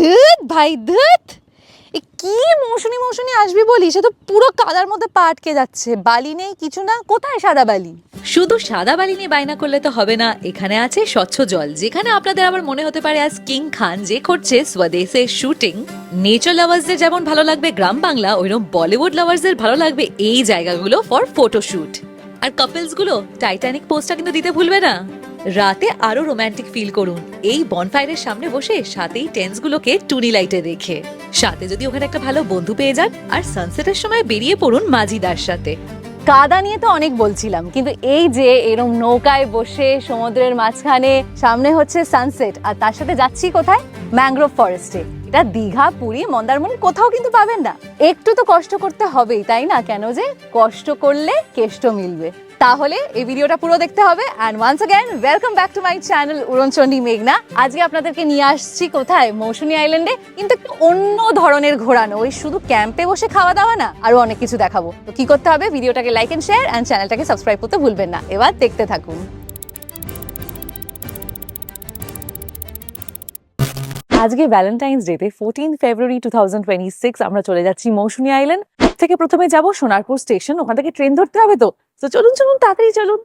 ধুত ভাই ধুত, কি মৌসুমি মৌসুমি আসবি বলি, সে তো পুরো কাদার মধ্যে পা আটকে যাচ্ছে। বালি নেই কিছু না, কোথায় সাদা বালি? শুধু সাদা বালি নিয়ে বায়না করলে তো হবে না, এখানে আছে স্বচ্ছ জল, যেখানে আপনাদের আবার মনে হতে পারে আজ কিং খান যে করছে স্বদেশে শুটিং। নেচার লাভার্সদের যেমন ভালো লাগবে গ্রাম বাংলা, ওইরকম বলিউড লাভার্সদের ভালো লাগবে এই জায়গাগুলো ফর ফটোশুট। আর কাপলস গুলো টাইটানিক পোস্টটা কিন্তু দিতে ভুলবে না। রাতে আরো রোমান্টিক ফিল করুন এই বনফায়ারের সামনে বসে, সাথেই টেন্স গুলোকে টুনি লাইটে দেখে। সাথে যদি ওখানে একটা ভালো বন্ধু পেয়ে যান, আর সানসেটের সময় বেরিয়ে পড়ুন মাঝিদার সাথে। কাদা নিয়ে তো অনেক বলছিলাম, কিন্তু এই যে এরম নৌকায় বসে সমুদ্রের মাঝখানে, সামনে হচ্ছে সানসেট, আর তার সাথে যাচ্ছি কোথায়? ম্যানগ্রোভ ফরেস্টে। এটা দীঘা, পুরী, মন্দারমণি কোথাও কিন্তু পাবেন না। একটু তো কষ্ট করতে হবেই, তাই না? কেন যে কষ্ট করলে কেষ্ট মিলবে। তাহলে এই ভিডিওটা পুরো দেখতে হবে। And once again welcome back to my channel Uronchondi মেঘনা। আজকে আপনাদেরকে নিয়ে আসছি কোথায়? মৌসুমী আইল্যান্ডে, কিন্তু একটু অন্য ধরনের ঘোরানো। ওই শুধু ক্যাম্পে বসে খাওয়া দাওয়া না, আরো অনেক কিছু দেখাবো। তো কি করতে হবে? ভিডিওটাকে লাইক এন্ড শেয়ার অ্যান্ড চ্যানেলটাকে সাবস্ক্রাইব করতে ভুলবেন না। এবার দেখতে থাকুন। আজকে ভ্যালেন্টাইন্স ডেতে 14 ফেব্রুয়ারি 2026 আমরা চলে যাচ্ছি মৌসুমী আইল্যান্ড থেকে। প্রথমে যাব সোনারপুর স্টেশন, ওখান থেকে ট্রেন ধরতে হবে। তো চলুন চলুন তাড়াতাড়ি চলুন।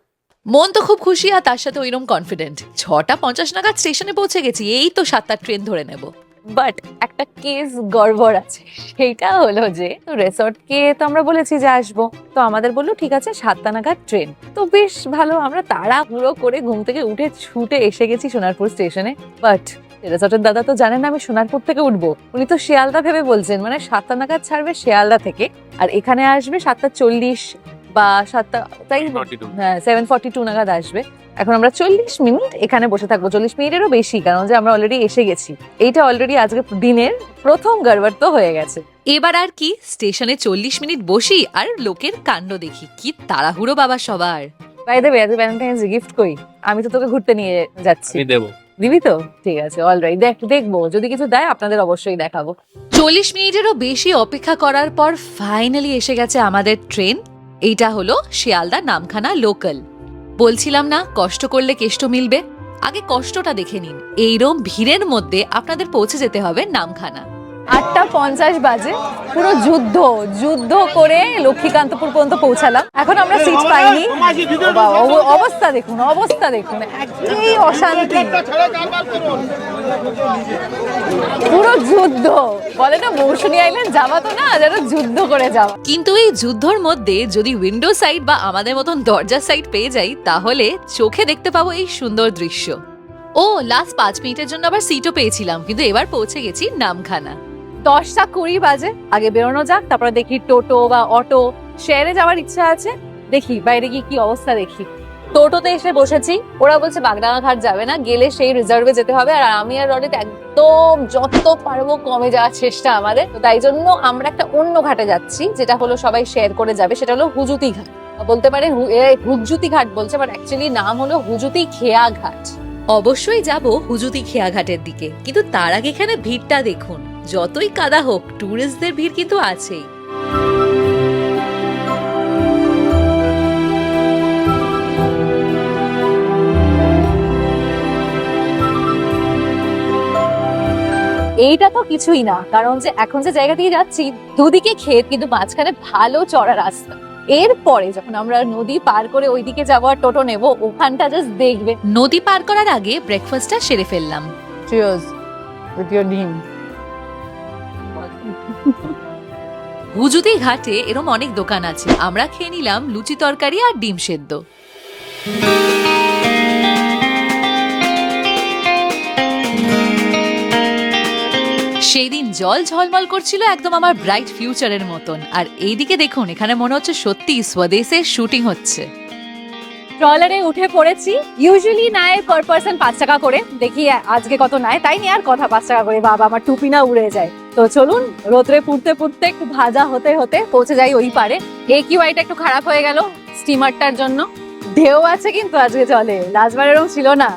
মন তো খুব খুশি, আর তার সাথে ওইরকম কনফিডেন্ট। 6:50 নাগাদ স্টেশনে পৌঁছে গেছি, এই তো 7টার ট্রেন ধরে নেব। বাট একটা কেস গড়বড় আছে, সেইটা হলো যে রেসর্টকে তো আমরা বলেছি যে আসবো, তো আমাদের বললো ঠিক আছে 7টা নাগাদ ট্রেন। তো বেশ ভালো, আমরা তাড়াহুড়ো করে ঘুম থেকে উঠে ছুটে এসে গেছি সোনারপুর স্টেশনে। বাট রেসর্টের দাদা তো জানেন আমি সোনারপুর থেকে উঠবো, উনি তো শিয়ালদা ভেবে বলছেন, মানে 7টা নাগাদ ছাড়বে শিয়ালদা থেকে, আর এখানে আসবে 7:40 বা 7টা, তাই হ্যাঁ 7:42 নাগাদ আসবে। এখন আমরা 40 মিনিট এখানে বসে থাকবো, 40 মিনিটেরও বেশি, কারণ যে আমরা অলরেডি এসে গেছি। এইটা অলরেডি আজকে দিনের প্রথম গড়বড় তো হয়ে গেছে। এবার আর কি, স্টেশনে 40 মিনিট বসি আর লোকের কাণ্ড দেখি। কি তাড়াহুড়ো বাবা সবার। বাই দ্য ওয়ে, আজ ভ্যালেন্টাইন্স গিফট কই? আমি তো তোকে ঘুরতে নিয়ে যাচ্ছি। আমি দেবো। দিবি তো? ঠিক আছে, অলরাইট, দেখবো, যদি কিছু দেয় আপনাদের অবশ্যই দেখাবো। 40 মিনিটেরও বেশি অপেক্ষা করার পর ফাইনালি এসে গেছে আমাদের ট্রেন। এইটা হলো শিয়ালদা নামখানা লোকাল। বলছিলাম না কষ্ট করলে কেষ্ট মিলবে, আগে কষ্টটা দেখে নিন। এইরকম ভিড়ের মধ্যে আপনাদের পৌঁছে যেতে হবে নামখানা। 8:50 বাজে, পুরো যুদ্ধ করে লক্ষ্মীকান্তপুর পর্যন্ত পৌঁছালাম। এখন আমরা সিট পাইনি। বাবা, অবস্থা দেখুন, একই অশান্তি, পুরো যুদ্ধ। বলে না মৌসুমী আইল্যান্ড যাওয়া তো না, যেন যুদ্ধ করে যাওয়া। কিন্তু এই যুদ্ধর মধ্যে যদি উইন্ডো সাইড বা আমাদের মতন দরজা সাইড পেয়ে যাই, তাহলে চোখে দেখতে পাবো এই সুন্দর দৃশ্য। ও লাস্ট 5 মিনিটের জন্য আবার সিটও পেয়েছিলাম, কিন্তু এবার পৌঁছে গেছি নামখানা। 10:20 বাজে, আগে বেরোনো যাক, তারপরে দেখি টোটো বা অটো শেয়ারে যাওয়ার ইচ্ছা আছে। দেখি বাইরে গিয়ে কি অবস্থা দেখি। টোটোতে এসে বসেছি, ওরা বলছে বাগডাঙ্গা ঘাট যাবে না, গেলে সেই রিজার্ভে যেতে হবে। আর আমি আর রনিত একদম যত পারবো কমে যাওয়ার চেষ্টা আমাদের, তো তাই জন্য আমরা একটা অন্য ঘাটে যাচ্ছি, যেটা হলো সবাই শেয়ার করে যাবে। সেটা হলো হুজুতি ঘাট, বলতে পারেন হুজুতি ঘাট বলছে, বাট অ্যাকচুয়ালি নাম হলো হুজুতি খেয়া ঘাট। অবশ্যই যাব হুজুতি খেয়া ঘাটের দিকে, কিন্তু তার আগে এখানে ভিড়টা দেখুন। যতই কাদা হোক, ট্যুরিস্টদের ভিড় কিন্তু আছেই। এইটা তো কিছুই না, কারণ যে এখন যে জায়গা দিয়ে যাচ্ছি দুদিকে ক্ষেত, কিন্তু মাঝখানে ভালো চড়া রাস্তা। এরপরে যখন আমরা নদী পার করে ওইদিকে যাবো আর টোটো নেবো, ওখানটা জাস্ট দেখবে। নদী পার করার আগে ব্রেকফাস্টটা সেরে ফেললাম। চিয়ার্স উইথ ইওর ডিম। হুজুতি ঘাটে এরম অনেক দোকান আছে, আমরা খেয়ে নিলাম লুচি তরকারি আর ডিম সেদ্ধ। সেই দিন জল ঝলমল করছিল একদম আমার ব্রাইট ফিউচারের মতন। আর এইদিকে দেখুন, এখানে মনে হচ্ছে সত্যি স্বদেশে শুটিং হচ্ছে। ট্রলারে উঠে পড়েছি। ইউজুয়ালি নেয় পার পারসন 5 টাকা করে, দেখি আজকে কত নেয়, তাই নিয়ে আর কথা 5 টাকা করে। বাবা, আমার টুপি না উড়ে যায়। তো চলুন, রোদ্রে পুড়তে একটু ভাজা হতে পৌঁছে যাই ওই পারে। AQI-টা একটু খারাপ হয়ে গেল স্টিমারটার জন্য। ঢেউ আছে কিন্তু আজকে জলে, লাস্টবার এরকম ছিল না।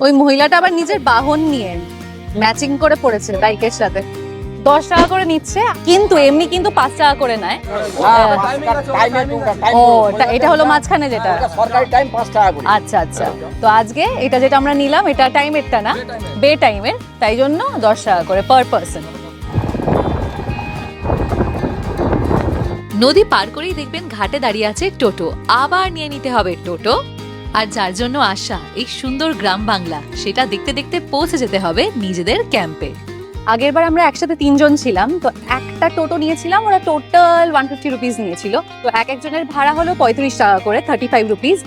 ওই মহিলাটা আবার নিজের বাহন নিয়ে ম্যাচিং করে পড়েছে বাইকের সাথে। 10 টাকা করে নিচ্ছে, কিন্তু এমনি কিন্তু 5 টাকা করে নেয়। ও এটা হলো মাঝখানে যেটা সরকারি টাইম 5 টাকা করে। আচ্ছা আচ্ছা। তো আজকে এটা যেটা আমরা নিলাম এটা টাইমেরটা না, বে টাইমের, তাই জন্য 10 টাকা করে পার পারসন। নদী পার করেই দেখবেন ঘাটে দাঁড়িয়ে আছে টোটো, আবার নিয়ে নিতে হবে টোটো। আর যার জন্য আসা এই সুন্দর গ্রাম বাংলা, সেটা দেখতে দেখতে পৌঁছে যেতে হবে নিজেদের ক্যাম্পে। আগের বার আমরা একসাথে 3 জন ছিলাম, তো একটা টোটো নিয়েছিলাম, ওরা টোটাল 150 রুপিস নিয়েছিল। তো একজনের ভাড়া হলো 35 টাকা করে, 35 রুপিস।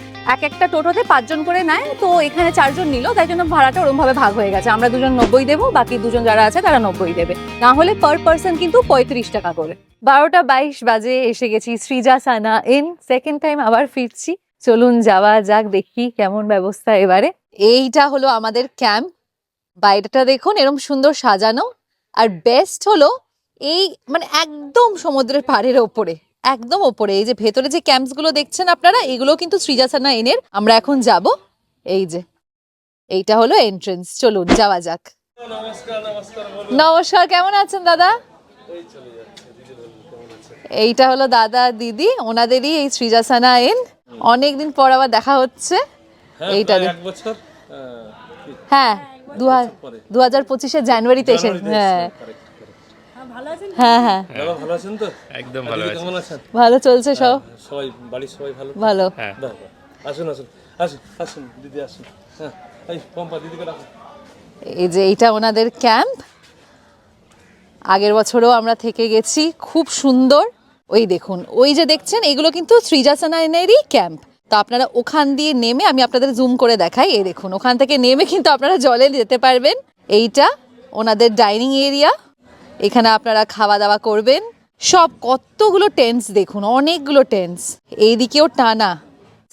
একটা টোটোতে 5 জন করে নেয়, তো এখানে 4 জন নিল, তাই জন্য ভাড়াটা ওরকম ভাবে ভাগ হয়ে গেছে। আমরা 2 জন 90 দেবো, বাকি 2 জন যারা আছে তারা 90 দেবে। না হলে পার পারসন কিন্তু 35 টাকা করে। 12টা 22 বাজে এসে গেছি সৃজাসানা ইন, সেকেন্ড টাইম আবার ফিরছি। চলুন যাওয়া যাক, দেখি কেমন ব্যবস্থা এবারে। এইটা হলো আমাদের ক্যাম্প, বাইরেটা দেখুন এরকম সুন্দর সাজানো। আর বেস্ট হলো এই মানে একদম সমুদ্রের পাড়ের ওপরে, একদম ওপরে। এই যে ভেতরে যে ক্যাম্পস গুলো দেখছেন আপনারা, এগুলো কিন্তু সৃজাসানা ইনের। আমরা এখন যাব, এই যে এইটা হলো এন্ট্রেন্স। চলুন যাওয়া যাক। নমস্কার, কেমন আছেন দাদা? এইটা হলো দাদা দিদি, ওনাদেরই এই সৃজাসানা ইন। অনেকদিন পর আবার দেখা হচ্ছে। এইটা হ্যাঁ 2025 জানুয়ারিতে এসে, হ্যাঁ হ্যাঁ হ্যাঁ ভালো আছেন তো? একদম ভালো আছি। কেমন আছেন? ভালো চলছে সব, সবাই বাড়ির সবাই ভালো? ভালো। বাহ, বাহ। আসুন আসুন আসুন আসুন দিদি আসুন। হ্যাঁ এই পম্পা দিদিকে রাখো। এই যে এইটা ওনাদের ক্যাম্প, আগের বছরও আমরা থেকে গেছি, খুব সুন্দর। ওই দেখুন, ওই যে দেখছেন এগুলো কিন্তু সৃজাসানা ইনেরই ক্যাম্প। তো আপনারা ওখান দিয়ে নেমে, আমি আপনাদের জুম করে দেখাই, এই দেখুন ওখান থেকে নেমে কিন্তু আপনারা জলে যেতে পারবেন। এইটা ওনাদের ডাইনিং এরিয়া, এখানে আপনারা খাওয়া দাওয়া করবেন। সব কতগুলো টেন্টস দেখুন, অনেকগুলো টেন্টস। এইদিকেও টানা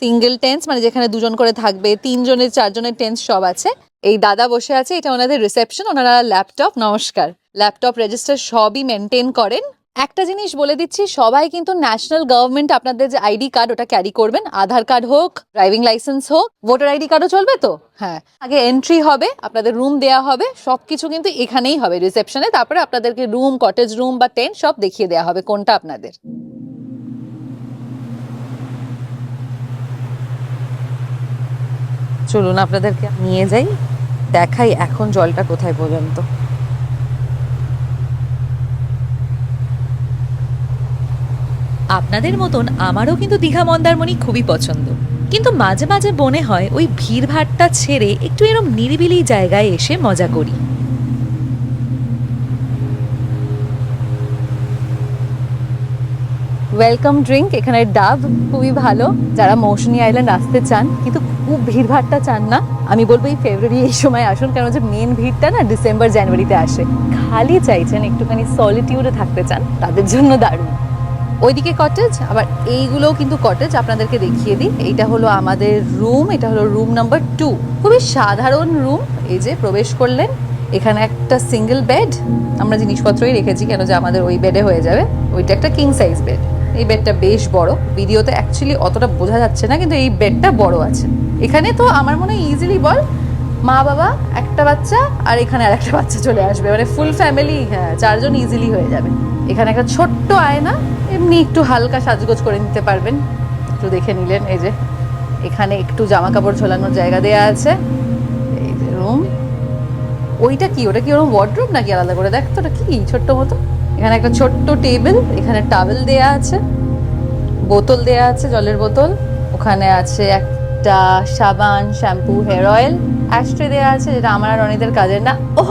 সিঙ্গেল টেন্টস, মানে যেখানে 2 জন করে থাকবে, 3 জনের 4 জনের টেন্টস সব আছে। এই দাদা বসে আছে, এটা ওনাদের রিসেপশন। ওনারা ল্যাপটপ, নমস্কার, ল্যাপটপ রেজিস্টার সবই মেনটেন করেন। একটা জিনিস বলে দিচ্ছি, সবাই কিন্তু ন্যাশনাল গভর্নমেন্ট আপনাদের যে আইডি কার্ড ওটা ক্যারি করবেন। আধার কার্ড হোক, ড্রাইভিং লাইসেন্স হোক, ভোটার আইডি কার্ডও চলবে তো। হ্যাঁ, আগে এন্ট্রি হবে, আপনাদের রুম দেওয়া হবে, সবকিছু কিন্তু এখানেই হবে রিসেপশনে। তারপরে আপনাদেরকে রুম, কটেজ রুম বা টেন্ট সব দেখিয়ে দেওয়া হবে কোনটা আপনাদের। চলুন আপনাদেরকে নিয়ে যাই, দেখাই এখন জলটা কোথায় পর্যন্ত। আপনাদের মতন আমারও কিন্তু দীঘা মন্দারমণি খুবই পছন্দ, কিন্তু মাঝে মাঝে মনে হয় ওই ভিড়ভাট্টা ছেড়ে একটু এরম নিরিবিলি জায়গায় এসে মজা করি। ওয়েলকাম ড্রিঙ্ক এখানে ডাব খুবই ভালো, যারা মৌসুমী আইল্যান্ড আসতে চান কিন্তু খুব ভিড়ভাট্টা চান না, আমি বলবো এই ফেব্রুয়ারি এই সময় আসুন, কারণ যে মেন ভিড়টা না ডিসেম্বর জানুয়ারিতে আসে। খালি চাইছেন একটুখানি সলিটিউডে থাকতে চান, তাদের জন্য দারুণ। ওইদিকে কটেজ, আবার এইগুলোও কিন্তু কটেজ, আপনাদেরকে দেখিয়ে দিই। এইটা হলো আমাদের রুম, এটা হলো রুম নাম্বার 2। খুবই সাধারণ রুম। এই যে প্রবেশ করলেন, এখানে একটা সিঙ্গেল বেড, আমরা জিনিসপত্রই রেখেছি কেন যে আমাদের ওই বেডে হয়ে যাবে। ওইটা একটা কিং সাইজ বেড। এই বেডটা বেশ বড়, ভিডিওতে অ্যাকচুয়ালি অতটা বোঝা যাচ্ছে না, কিন্তু এই বেডটা বড় আছে। এখানে তো আমার মনে হয় ইজিলি বল মা বাবা, একটা বাচ্চা, আর এখানে আর একটা বাচ্চা চলে আসবে, মানে ফুল ফ্যামিলি, হ্যাঁ 4 জন ইজিলি হয়ে যাবে। এখানে একটা ছোট্ট আয়না, এমনি একটু হালকা সাজগোজ করে নিতে পারবেন। একটু দেখে নিলেন, এই যে এখানে একটু জামা কাপড় ঝোলানোর জায়গা দেওয়া আছে। এই যে রুম, ওইটা কি, ওটা কি ওরকম ওয়ার্ডরোব নাকি আলাদা করে? দেখ তো ওটা কি ছোট্ট মতো। এখানে একটা ছোট্ট টেবিল, এখানে টাওয়েল দেয়া আছে, বোতল দেয়া আছে, জলের বোতল। ওখানে আছে একটা সাবান, শ্যাম্পু, হেয়ার অয়েল। অ্যাশট্রে দেয়া আছে, যেটা আমার আর অনেকদের কাজের না। ও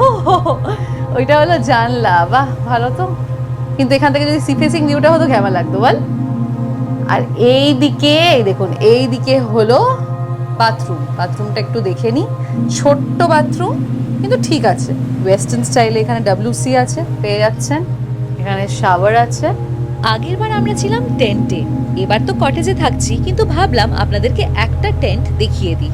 ওইটা হলো জানলা, বাহ ভালো তো। কিন্তু এখান থেকে যদি সি ফেসিং ভিউটা হতো কেমন লাগতো বল। আর এই দিকে দেখুন, এই দিকে হলো বাথরুম। বাথরুমটা একটু দেখে নি, ছোট্ট বাথরুম কিন্তু ঠিক আছে, ওয়েস্টার্ন স্টাইলে। এখানে WC আছে, পেয়ে যাচ্ছেন। এখানে শাওয়ার আছে। আগেরবার আমরা ছিলাম টেন্টে, এবার তো কটেজে থাকছি, কিন্তু ভাবলাম আপনাদেরকে একটা টেন্ট দেখিয়ে দিই।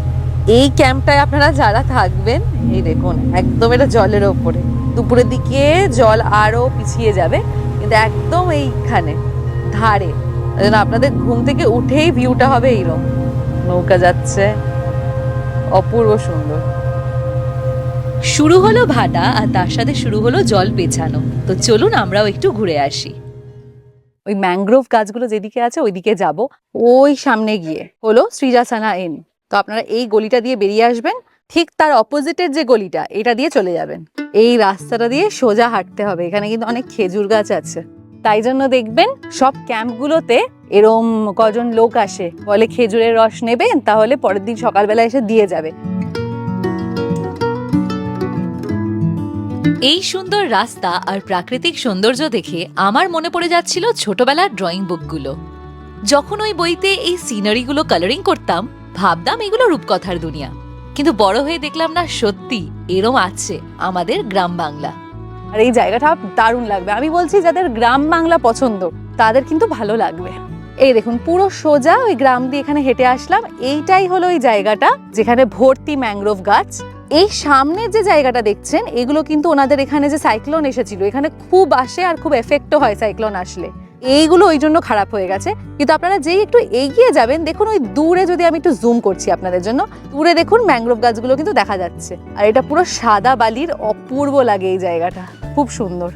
এই ক্যাম্পটায় আপনারা যারা থাকবেন, এই দেখুন একদম এটা জলের ওপরে। দুপুরের দিকে জল আরো পিছিয়ে যাবে, কিন্তু একদম এইখানে ধারে, আপনাদের ঘুম থেকে উঠেই ভিউটা হবে এইরকম। নৌকা যাচ্ছে, অপূর্ব সুন্দর। শুরু হলো ভাটা আর তার সাথে শুরু হলো জল পেছানো। তো চলুন আমরাও একটু ঘুরে আসি। ওই ম্যানগ্রোভ গাছগুলো যেদিকে আছে ওইদিকে যাব। ওই সামনে গিয়ে হলো সৃজাসানা ইন। তো আপনারা এই গলিটা দিয়ে বেরিয়ে আসবেন, ঠিক তার অপোজিটের যে গলিটা এটা দিয়ে চলে যাবেন। এই রাস্তাটা দিয়ে সোজা হাঁটতে হবে। এখানে কিন্তু অনেক খেজুর গাছ আছে, তাই জন্য দেখবেন সব ক্যাম্পগুলোতে এরম কজন লোক আসে, বলে খেজুরের রস নেবেন, তাহলে পরের দিন সকালবেলা এসে দিয়ে যাবে। এই সুন্দর রাস্তা আর প্রাকৃতিক সৌন্দর্য দেখে আমার মনে পড়ে যাচ্ছিল ছোটবেলার ড্রয়িং বুকগুলো। যখন ওই বইতে এই সিনারিগুলো কালারিং করতাম, ভাবতাম এগুলো রূপকথার দুনিয়া, কিন্তু বড় হয়ে দেখলাম না, সত্যি এরম আছে আমাদের গ্রাম বাংলা। আর এই জায়গাটা দারুণ লাগবে। আমি বলছি যাদের গ্রাম বাংলা পছন্দ তাদের কিন্তু ভালো লাগবে। এই দেখুন পুরো সোজা ওই গ্রাম দিয়ে এখানে হেঁটে আসলাম। এইটাই হলো ওই জায়গাটা যেখানে ভর্তি ম্যানগ্রোভ গাছ। এই সামনের যে জায়গাটা দেখছেন এগুলো কিন্তু ওনাদের এখানে যে সাইক্লোন এসেছিল, এখানে খুব আসে আর খুব এফেক্টও হয় সাইক্লোন আসলে। এইগুলো ওই জন্য খারাপ হয়ে গেছে। কিন্তু আপনারা যেই একটু এগিয়ে যাবেন, দেখুন ওই দূরে, যদি আমি একটু জুম করছি আপনাদের জন্য, দূরে দেখুন ম্যানগ্রোভ গাছগুলো কিন্তু দেখা যাচ্ছে। আর এটা পুরো সাদা বালির, অপূর্ব লাগে এই জায়গাটা, খুব সুন্দর।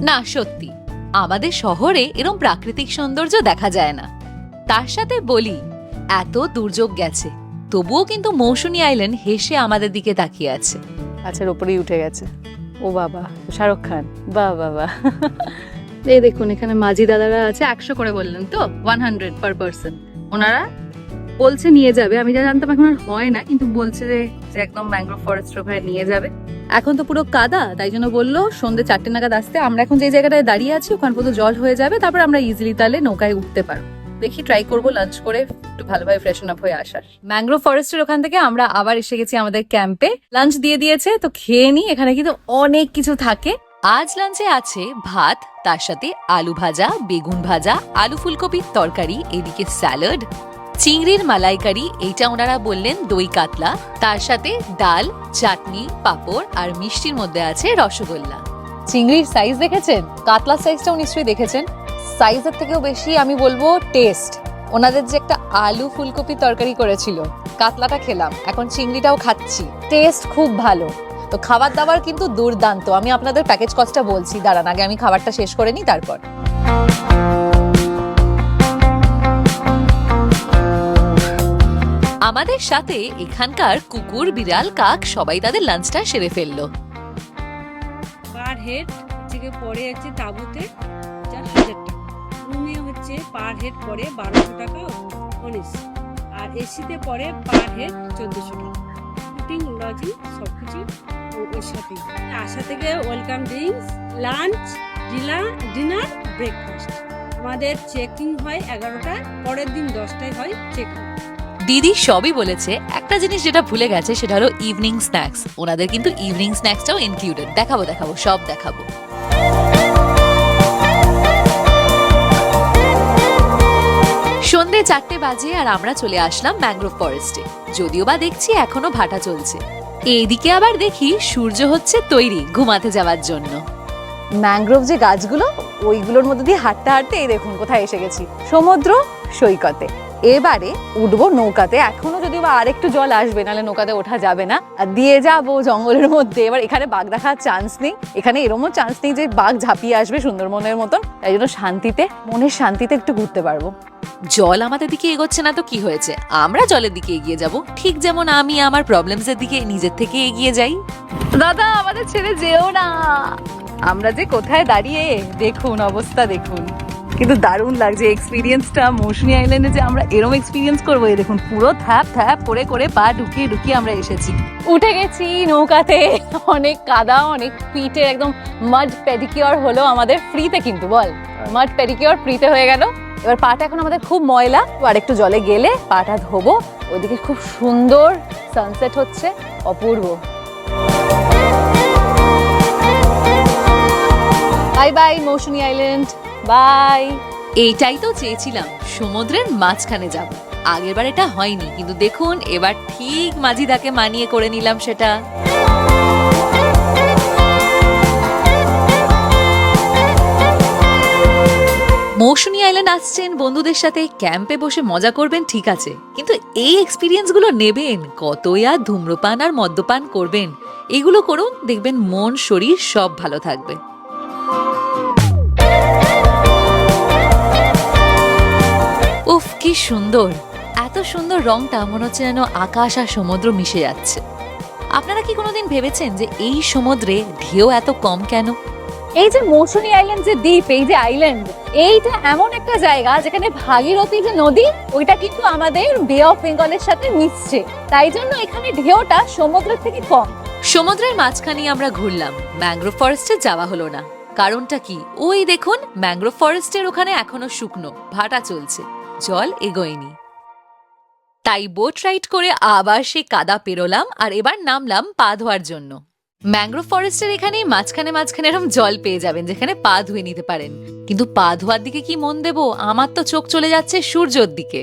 না সত্যি আমাদের শহরে এরম প্রাকৃতিক সৌন্দর্য দেখা যায় না। তার সাথে বলি, এত দুর্যোগ গেছে তবুও কিন্তু মৌসুমী আইল্যান্ড হেসে আমাদের দিকে তাকিয়ে আছে। গাছের ওপরেই উঠে গেছে। ও বাবা, শাহরুখ খান, বাহ বাবা। এই দেখুন এখানে মাঝি দাদারা আছে, 100 করে বললেন তো, 100 পার পারসন। ওনারা বলছে নিয়ে যাবে, আমি যা জানতাম এখন আর হয় না, কিন্তু বলছে যে একদম ম্যানগ্রোভ ফরেস্ট ওখানে নিয়ে যাবে। এখন তো পুরো কাদা, তাই জন্য বললো সন্ধ্যে 4টে নাগাদ আসতে। আমরা এখন যে জায়গাটায় দাঁড়িয়ে আছি ওখানে পুরো জল হয়ে যাবে, তারপর আমরা ইজিলি তাহলে নৌকায় উঠতে পারবো। দেখি ট্রাই করবো লাঞ্চ করে একটু ভালোভাবে ফ্রেশন আপ হয়ে আসার। ম্যানগ্রোভ ফরেস্টের ওখান থেকে আমরা আবার এসে গেছি আমাদের ক্যাম্পে। লাঞ্চ দিয়ে দিয়েছে, তো খেয়ে নি। এখানে কিন্তু অনেক কিছু থাকে। আজ লাঞ্চে আছে ভাত, তার সাথে আলু ভাজা, বেগুন ভাজা, আলু ফুলকপির তরকারি, এদিকে স্যালাড, চিংড়ির মালাইকারি, এইটা ওনারা বললেন দই কাতলা, তার সাথে ডাল, চাটনি, পাঁপড় আর মিষ্টির মধ্যে আছে রসগোল্লা। চিংড়ির সাইজ দেখেছেন? কাতলার সাইজটাও নিশ্চয়ই দেখেছেন। সাইজের থেকেও বেশি আমি বলবো টেস্ট। ওনাদের যে একটা আলু ফুলকপি তরকারি করেছিল, কাতলাটা খেলাম, এখন চিংড়িটাও খাচ্ছি, টেস্ট খুব ভালো। তো খাবার দাবার কিন্তু দুর্দান্ত। আমি আপনাদের প্যাকেজ কস্টটা বলছি, দাঁড়ান আগে আমি খাবারটা শেষ করে নিই তারপর। আমাদের সাথে এখানকার কুকুর, বিড়াল, কাক সবাই তাদের লাঞ্চটা সেরে ফেললো। পার হেড থেকে পড়ে যাচ্ছে তাঁবুতে 4,000 টাকা, রুমে হচ্ছে পার হেড পড়ে 1200 টাকা অনিস, আর এসিতে পড়ে পার হেড 1400 টাকা। ফুডিং, লজিং সব কিছু ওর সাথে। আশা থেকে welcome drinks, lunch, dinner, breakfast. আমাদের চেকিং হয় 11টায়, পরের দিন 10টায় হয় চেকিং। দিদি সবই বলেছে, একটা জিনিস যেটা ভুলে গেছে সেটা হলো ইভিনিং স্ন্যাক্স। ওনাদের কিন্তু ইভিনিং স্ন্যাক্সটাও ইনক্লুডেড। দেখাবো সব দেখাবো। সন্ধ্যে 4টে বাজে আর আমরা চলে আসলাম ম্যানগ্রোভ ফরেস্টে। যদিও বা দেখছি এখনো ভাটা চলছে। এইদিকে আবার দেখি সূর্য হচ্ছে তৈরি ঘুমাতে যাওয়ার জন্য। ম্যানগ্রোভ যে গাছগুলো, ওইগুলোর মধ্যে দিয়ে হাঁটতে হাঁটতে এই দেখুন কোথায় এসে গেছি, সমুদ্র সৈকতে। এবারে উঠবো নৌকাতে। এখনো যদিও বা আরেকটু জল আসবে, নাহলে নৌকাতে ওঠা যাবে না। আর দিয়ে যাবো জঙ্গলের মধ্যে। এবার এখানে বাঘ দেখার চান্স নেই, এখানে এরমও চান্স নেই যে বাঘ ঝাঁপিয়ে আসবে সুন্দরবনের মতন। তাই জন্য শান্তিতে, মনের শান্তিতে একটু ঘুরতে পারবো। জল আমাদের দিকে এগোচ্ছে না তো কি হয়েছে, আমরা জলের দিকে এগিয়ে যাব। ঠিক যেমন আমি আমার প্রবলেমসের দিকে নিজের থেকে এগিয়ে যাই। দাদা আমাদের ছেড়ে যেও না। আমরা যে কোথায় দাঁড়িয়ে, দেখুন অবস্থা দেখুন। কিন্তু দারুণ লাগছে এক্সপিরিয়েন্সটা। মৌসুমী আইল্যান্ডে যে আমরা এরকম এক্সপিরিয়েন্স করবো, এই দেখুন পুরো থ্যাপ থ্যাপ করে করে পা ঢুকিয়ে ঢুকিয়ে আমরা এসেছি। উঠে গেছি নৌকাতে। অনেক কাদা, অনেক পিঠে একদম মাড পেডিকিওর হলো আমাদের ফ্রিতে, কিন্তু বল মাড পেডিকিওর ফ্রিতে হয়ে গেল। এবার পাটা এখন আমাদের খুব ময়লা, আর একটু জলে গেলে পাটা ধোবো। ওইদিকে খুব সুন্দর সানসেট হচ্ছে, অপূর্ব। Bye bye Mousuni island, bye. এইটাই তো চেয়েছিলাম, সমুদ্রের মাঝখানে যাব। আগেরবার এটা হয়নি, কিন্তু দেখুন এবার ঠিক মাঝিদাকে মানিয়ে করে নিলাম সেটা। মৌসুমী আইল্যান্ড আসছেন বন্ধুদের সাথে ক্যাম্পে বসে মজা করবেন, ঠিক আছে, কিন্তু এই এক্সপিরিয়েন্স গুলো নেবেন কতই আর ধূম্রপান আর মদ্যপান করবেন। এগুলো করুন, দেখবেন মন শরীর সব ভালো থাকবে। উফ কি সুন্দর, এত সুন্দর রংটা মনে হচ্ছে যেন আকাশ আর সমুদ্র মিশে যাচ্ছে। আপনারা কি কোনোদিন ভেবেছেন যে এই সমুদ্রে ঢেউ এত কম কেন? এই যে মৌসুমী আইল্যান্ড যে দ্বীপ, এই যে আইল্যান্ড, এইটা এমন একটা জায়গা যেখানে ভাগীরথী যে নদী ওইটা কিন্তু আমাদের বে অফ বেঙ্গলের সাথে মিশছে, তাই জন্য এখানে ঢেউটা সমুদ্রের থেকে কম। সমুদ্রের মাঝখানে আমরা ঘুরলাম, ম্যানগ্রোভ ফরেস্টে যাওয়া হলো না। কারণটা কি? ওই দেখুন, ম্যানগ্রোভ ফরেস্টের ওখানে এখনো শুকনো, ভাটা চলছে, জল এগোয়নি। তাই বোট রাইড করে আবার সেই কাদা পেরোলাম আর এবার নামলাম পা ধোয়ার জন্য। ম্যানগ্রোভ ফরেস্টের এখানে মাঝখানে মাঝখানে এরকম জল পেয়ে যাবেন যেখানে পা ধুয়ে নিতে পারেন, কিন্তু পা ধোয়ার দিকে কি মন দেব? আমার তো চোখ চলে যাচ্ছে সূর্যর দিকে।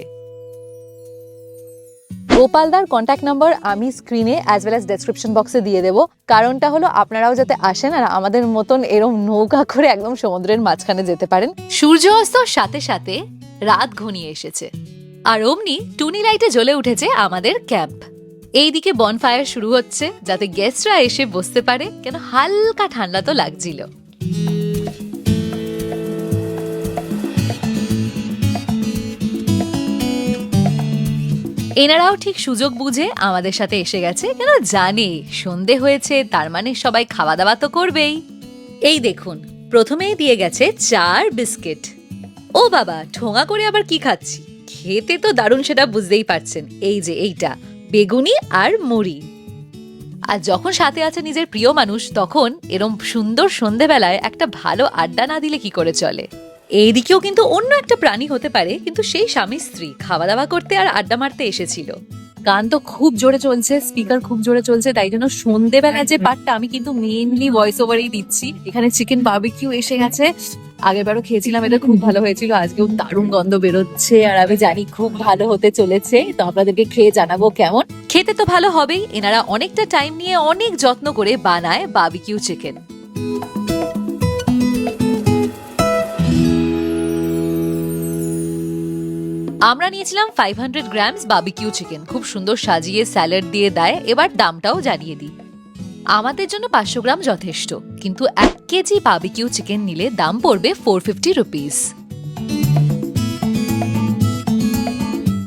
গোপালদার কন্ট্যাক্ট নাম্বার আমি স্ক্রিনে অ্যাজ ওয়েল অ্যাজ ডেসক্রিপশন বক্সে দিয়ে দেবো। কারণটা হলো আপনারাও যাতে আসেন আর আমাদের মতন এরম নৌকা করে একদম সমুদ্রের মাঝখানে যেতে পারেন। সূর্য অস্তর সাথে সাথে রাত ঘনিয়ে এসেছে আর অমনি টুনি লাইটে জ্বলে উঠেছে আমাদের ক্যাম্প। এইদিকে বনফায়ার শুরু হচ্ছে যাতে গেস্টরা এসে বসতে পারে, কেন হালকা ঠান্ডা তো লাগছিল। এনারাও ঠিক সুযোগ বুঝে আমাদের সাথে এসে গেছে, কেন জানে সন্ধে হয়েছে, তার মানে সবাই খাওয়া দাওয়া তো করবেই। এই দেখুন, প্রথমেই দিয়ে গেছে চা আর বিস্কিট। ও বাবা, ঠোঙা করে আবার কি খাচ্ছি, খেতে তো দারুণ, সেটা বুঝতেই পারছেন। এই যে এইটা বেগুনি আর মুড়ি। আর যখন সাথে আছে নিজের প্রিয় মানুষ, তখন এরম সুন্দর সন্ধেবেলায় একটা ভালো আড্ডা না দিলে কি করে চলে। এইদিকেও কিন্তু অন্য একটা প্রাণী হতে পারে, কিন্তু সেই স্বামী স্ত্রী খাওয়া দাওয়া করতে আর আড্ডা মারতে এসেছিল। গান তো খুব জোরে চলছে, স্পিকার খুব জোরে চলছে, তাই জন্য সন্ধেবেলা যে পার্টটা আমি কিন্তু মেইনলি ভয়েস ওভারেই দিচ্ছি। এখানে চিকেন বারবিকিউ এসে গেছে, আগেরবারও খেয়েছিলাম, এটা খুব ভালো হয়েছিল, আজকেও দারুণ গন্ধ বেরোচ্ছে আর আমি জানি খুব ভালো হতে চলেছে, তো আপনাদেরকে খেয়ে জানাবো কেমন। খেতে তো ভালো হবেই, এনারা অনেকটা টাইম নিয়ে অনেক যত্ন করে বানায় বারবিকিউ চিকেন। আমরা নিয়েছিলাম 500 গ্রামস বারবিকিউ চিকেন, খুব সুন্দর সাজিয়ে স্যালাড দিয়ে দেয়। এবার দামটাও জানিয়ে দিই, আমাদের জন্য 500 গ্রাম যথেষ্ট, কিন্তু 1 কেজি বারবিকিউ চিকেন নিলে দাম পড়বে 450 রুপিস।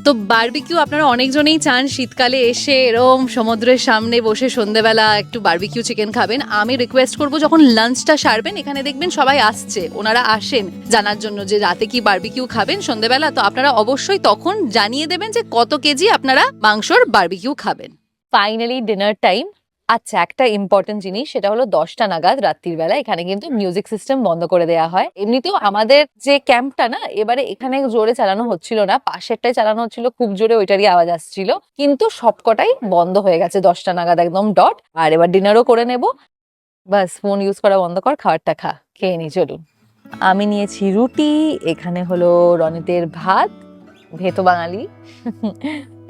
তো বারবিকিউ আপনারা অনেকজনেই চান শীতকালে এসে এরম সমুদ্রের সামনে বসে সন্ধ্যেবেলা একটু বারবিকিউ চিকেন খাবেন। আমি রিকোয়েস্ট করব যখন লাঞ্চটা সারবেন, এখানে দেখবেন সবাই আসছে, ওনারা আসেন জানার জন্য যে রাতে কি বারবিকিউ খাবেন সন্ধ্যেবেলা, তো আপনারা অবশ্যই তখন জানিয়ে দেবেন যে কত কেজি আপনারা মাংসর বারবিকিউ খাবেন। Finally dinner time. আচ্ছা, একটা ইম্পর্টেন্ট জিনিস, সেটা হলো 10টা নাগাদ রাত্রির বেলা এখানে কিন্তু মিউজিক সিস্টেম বন্ধ করে দেওয়া হয়। এমনিতেও আমাদের যে ক্যাম্পটা না, এবারে এখানে জোরে চালানো হচ্ছিল না, পাশেরটাই চালানো হচ্ছিল খুব জোরে, ওইটারই আওয়াজ আসছিল, কিন্তু সবকটাই বন্ধ হয়ে গেছে 10টা নাগাদ একদম ডট। আর এবার ডিনারও করে নেব, বাস ফোন ইউজ করা বন্ধ কর, খাবারটা খা, খেয়ে নি চলুন। আমি নিয়েছি রুটি, এখানে হলো রনিতের ভাত, ভেতো বাঙালি।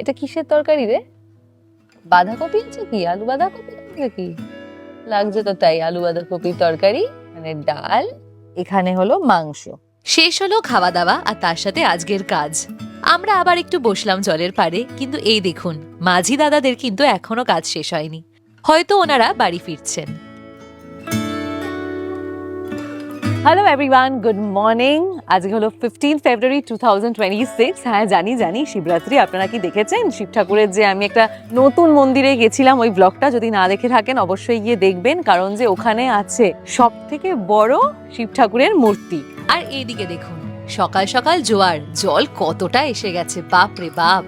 এটা কিসের তরকারি রে? বাঁধাকপি আছে কি? আলু বাঁধাকপি আছে কি? লাগছে তো তাই, আলু বাঁধাকপির তরকারি, মানে ডাল, এখানে হলো মাংস। শেষ হলো খাওয়া দাওয়া আর তার সাথে আজকের কাজ। আমরা আবার একটু বসলাম জলের পাড়ে, কিন্তু এই দেখুন, মাঝি দাদাদের কিন্তু এখনো কাজ শেষ হয়নি, হয়তো ওনারা বাড়ি ফিরছেন। Hello everyone, good morning. আজকে হলো 15 ফেব্রুয়ারি 2026। হ্যাঁ জানি শিবরাত্রি। আপনারা কি দেখেছেন শিব ঠাকুরের যে আমি একটা নতুন মন্দিরে গেছিলাম, ওই ব্লগটা যদি না দেখে থাকেন অবশ্যই গিয়ে দেখবেন, কারণ যে ওখানে আছে সব থেকে বড় শিব ঠাকুরের মূর্তি। আর এইদিকে দেখুন, সকাল সকাল জোয়ার, জল কতটা এসে গেছে, বাপ রে বাপ।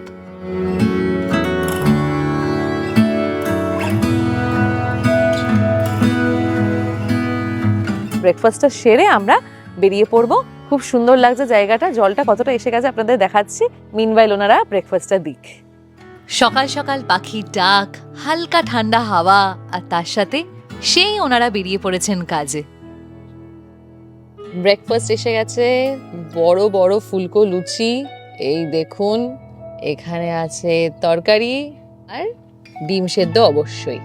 ব্রেকফাস্টটা সেরে আমরা বেরিয়ে পড়বো। খুব সুন্দর লাগছে জায়গাটা, জলটা কতটা এসে গেছে আপনাদের দেখাচ্ছি। মিনওয়াইল ওনারা ব্রেকফাস্টটা দিক। সকাল সকাল পাখির ডাক, হালকা ঠান্ডা হাওয়া, আর তার সাথে সেই ওনারা বেরিয়ে পড়েছেন কাজে। ব্রেকফাস্ট এসে গেছে, বড় বড় ফুলকো লুচি, এই দেখুন, এখানে আছে তরকারি আর ডিম সেদ্ধ অবশ্যই।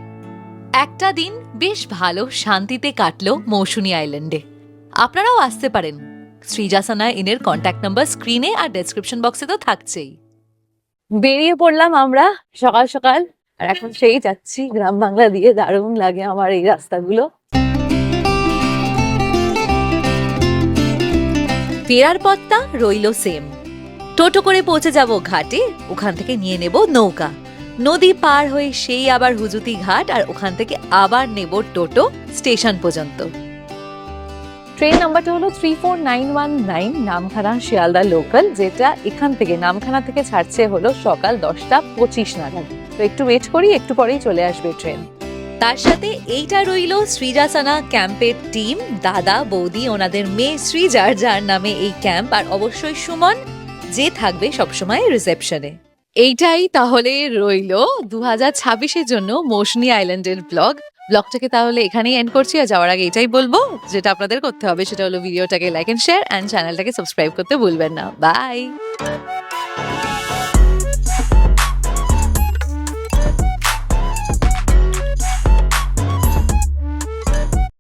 একটা দিন বেশ ভালো শান্তিতে কাটলো মৌসুমী আইল্যান্ডে। আপনারাও আসতে পারেন, শ্রীজাসানা ইনের কন্ট্যাক্ট নাম্বার স্ক্রিনে আর ডেসক্রিপশন বক্সে তো থাকছেই। বেরিয়ে পড়লাম আমরা সকাল সকাল, আর এখন সেই যাচ্ছি গ্রাম বাংলা দিয়ে। দারুণ লাগে আমার এই রাস্তাগুলো। ফেরার পথটা রইলো সেম। টোটো করে পৌঁছে যাব ঘাটে, ওখান থেকে নিয়ে নেব নৌকা, নদী পার হয়ে সেই আবার হুজুতি ঘাট, আর ওখান থেকে আবার নেব টোটো স্টেশন পর্যন্ত। ট্রেন নাম্বারটা হলো 34919, নামখানা শিয়ালদা লোকাল, যেটা এখান থেকে নামখানা থেকে ছাড়ছে হলো সকাল 10:25 নাগাদ। তো একটু ওয়েট করি, একটু পরেই চলে আসবে ট্রেন। তার সাথে এইটা রইলো শ্রীজাসানা ক্যাম্পের টিম, দাদা বৌদি, ওনাদের মেয়ে শ্রীজার, যার নামে এই ক্যাম্প, আর অবশ্যই সুমন, যে থাকবে সবসময় রিসেপশনে। এইটাই তাহলে রইলো 2026-এর জন্য মৌসুমী আইল্যান্ডের ব্লগটাকে তাহলে এখানেই এন্ড করছি। আর যাওয়ার আগে এটাই বলবো, যেটা আপনাদের করতে হবে সেটা হলো ভিডিওটাকে লাইক এন্ড শেয়ার, অ্যান্ড চ্যানেলটাকে সাবস্ক্রাইব করতে ভুলবেন না। বাই।